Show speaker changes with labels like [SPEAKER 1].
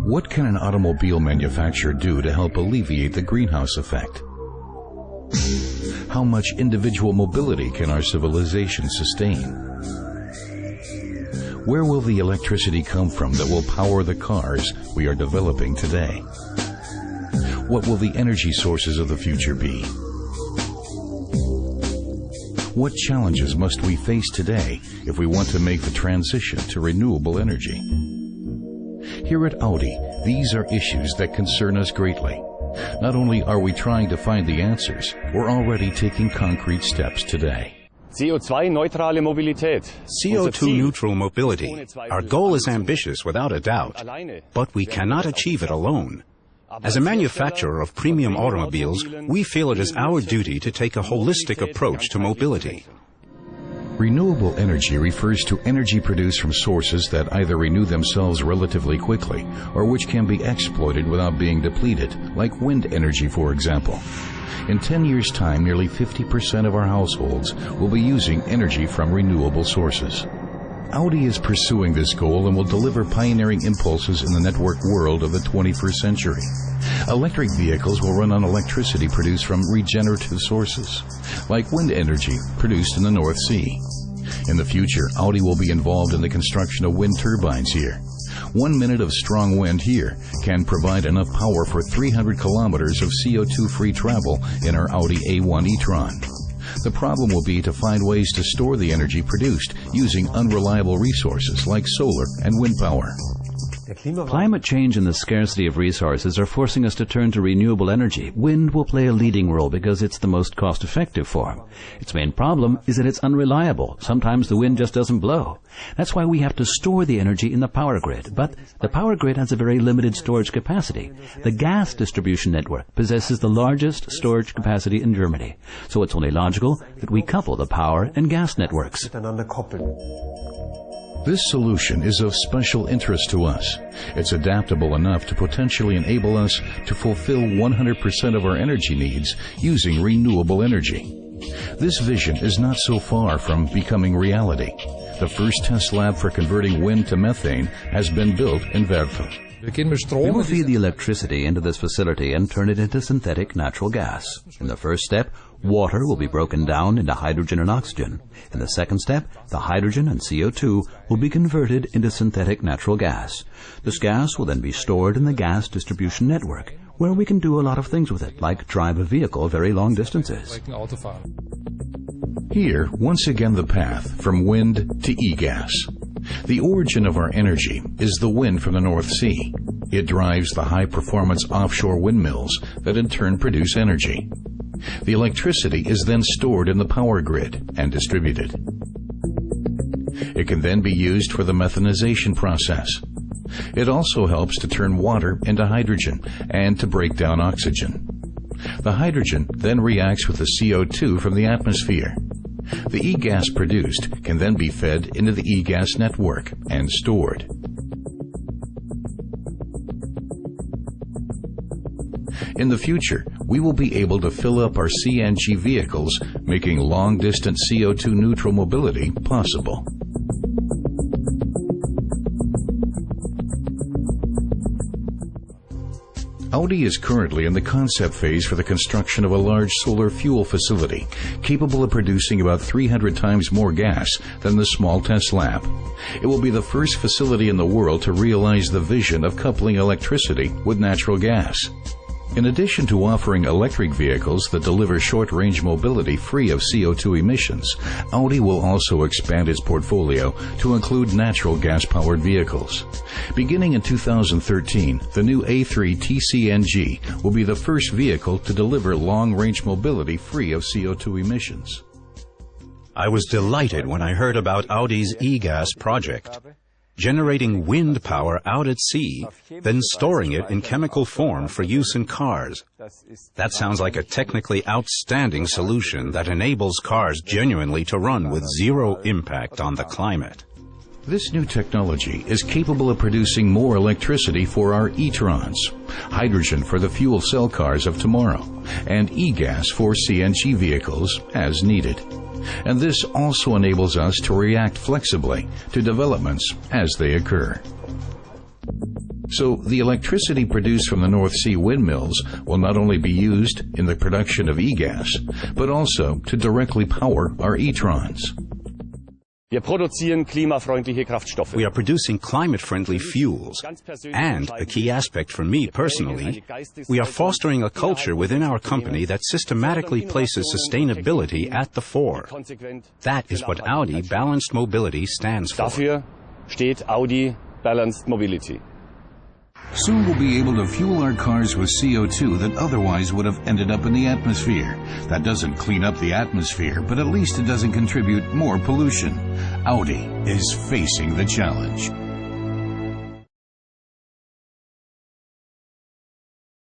[SPEAKER 1] What can an automobile manufacturer do to help alleviate the greenhouse effect? How much individual mobility can our civilization sustain? Where will the electricity come from that will power the cars we are developing today? What will the energy sources of the future be? What challenges must we face today if we want to make the transition to renewable energy? Here at Audi, these are issues that concern us greatly. Not only are we trying to find the answers, we're already taking concrete steps today.
[SPEAKER 2] CO2 neutral mobility. Our goal is ambitious without a doubt, but we cannot achieve it alone. As a manufacturer of premium automobiles, we feel it is our duty to take a holistic approach to mobility.
[SPEAKER 1] Renewable energy refers to energy produced from sources that either renew themselves relatively quickly or which can be exploited without being depleted, like wind energy, for example. In 10 years' time, nearly 50% of our households will be using energy from renewable sources. Audi is pursuing this goal and will deliver pioneering impulses in the network world of the 21st century. Electric vehicles will run on electricity produced from regenerative sources, like wind energy produced in the North Sea. In the future, Audi will be involved in the construction of wind turbines here. 1 minute of strong wind here can provide enough power for 300 kilometers of CO2-free travel in our Audi A1 e-tron. The problem will be to find ways to store the energy produced using unreliable resources like solar and wind power.
[SPEAKER 3] Climate change and the scarcity of resources are forcing us to turn to renewable energy. Wind will play a leading role because it's the most cost-effective form. Its main problem is that it's unreliable. Sometimes the wind just doesn't blow. That's why we have to store the energy in the power grid. But the power grid has a very limited storage capacity. The gas distribution network possesses the largest storage capacity in Germany. So it's only logical that we couple the power and gas networks.
[SPEAKER 1] This solution is of special interest to us. It's adaptable enough to potentially enable us to fulfill 100% of our energy needs using renewable energy. This vision is not so far from becoming reality. The first test lab for converting wind to methane has been built in Werfen.
[SPEAKER 3] We will feed the electricity into this facility and turn it into synthetic natural gas. In the first step, water will be broken down into hydrogen and oxygen. In the second step, the hydrogen and CO2 will be converted into synthetic natural gas. This gas will then be stored in the gas distribution network, where we can do a lot of things with it, like drive a vehicle very long distances.
[SPEAKER 1] Here, once again, the path from wind to e-gas. The origin of our energy is the wind from the North Sea. It drives the high-performance offshore windmills that in turn produce energy. The electricity is then stored in the power grid and distributed. It can then be used for the methanization process. It also helps to turn water into hydrogen and to break down oxygen. The hydrogen then reacts with the CO2 from the atmosphere. The e-gas produced can then be fed into the e-gas network and stored. In the future, we will be able to fill up our CNG vehicles, making long-distance CO2 neutral mobility possible. Audi is currently in the concept phase for the construction of a large solar fuel facility, capable of producing about 300 times more gas than the small test lab. It will be the first facility in the world to realize the vision of coupling electricity with natural gas. In addition to offering electric vehicles that deliver short-range mobility free of CO2 emissions, Audi will also expand its portfolio to include natural gas-powered vehicles. Beginning in 2013, the new A3 TCNG will be the first vehicle to deliver long-range mobility free of CO2 emissions.
[SPEAKER 2] I was delighted when I heard about Audi's e-gas project. Generating wind power out at sea, then storing it in chemical form for use in cars. That sounds like a technically outstanding solution that enables cars genuinely to run with zero impact on the climate.
[SPEAKER 1] This new technology is capable of producing more electricity for our e-trons, hydrogen for the fuel cell cars of tomorrow, and e-gas for CNG vehicles as needed. and this also enables us to react flexibly to developments as they occur. So the electricity produced from the North Sea windmills will not only be used in the production of e-gas, but also to directly power our e-trons.
[SPEAKER 4] Wir produzieren klimafreundliche Kraftstoffe.
[SPEAKER 2] We are producing climate-friendly fuels. And a key aspect for me personally, we are fostering a culture within our company that systematically places sustainability at the fore. That is what Audi Balanced Mobility stands for.
[SPEAKER 4] Dafür steht Audi Balanced Mobility.
[SPEAKER 1] Soon we'll be able to fuel our cars with CO2 that otherwise would have ended up in the atmosphere. That doesn't clean up the atmosphere, but at least it doesn't contribute more pollution. Audi is facing the challenge.